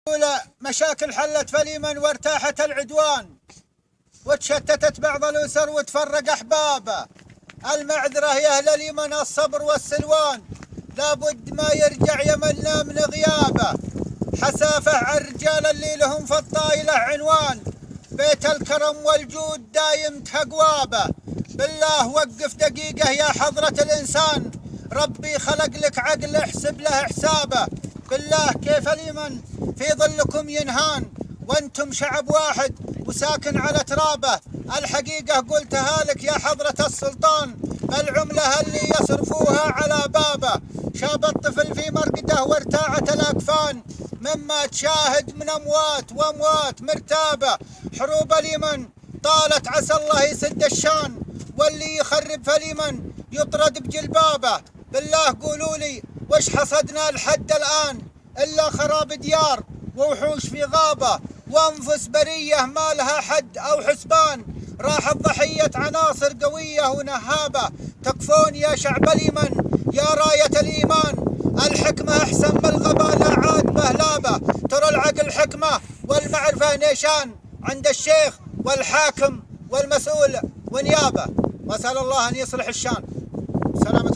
أولى مشاكل حلت فاليمن وارتاحت العدوان، وتشتتت بعض الأسر وتفرق أحبابه. المعذرة يا أهل اليمن الصبر والسلوان، لابد ما يرجع يمننا من غيابه. حسافة على الرجال اللي لهم في الطايلة عنوان، بيت الكرم والجود دايم تهقوابه. بالله وقف دقيقة يا حضرة الإنسان، ربي خلق لك عقل احسب له حسابه. بالله كيف اليمن في ظلكم ينهان وانتم شعب واحد وساكن على ترابه؟ الحقيقة قلتها لك يا حضرة السلطان، العملة اللي يصرفوها على بابه. شاب الطفل في مرقده وارتاعت الأكفان، مما تشاهد من أموات وأموات مرتابة. حروب اليمن طالت عسى الله يسد الشان، واللي يخرب في اليمن يطرد بجلبابه. بالله قولوا لي وش حصدنا لحد الآن إلا خراب ديار ووحوش في غابة وأنفس برية ما لها حد أو حسبان. راحت ضحية عناصر قوية ونهابة. تكفون يا شعب اليمن يا راية الإيمان، الحكمة أحسن من الغباء لا عاد مهلابة. ترى العقل حكمة والمعرفة نيشان عند الشيخ والحاكم والمسؤول ونيابة. وأسأل الله أن يصلح الشان. سلام.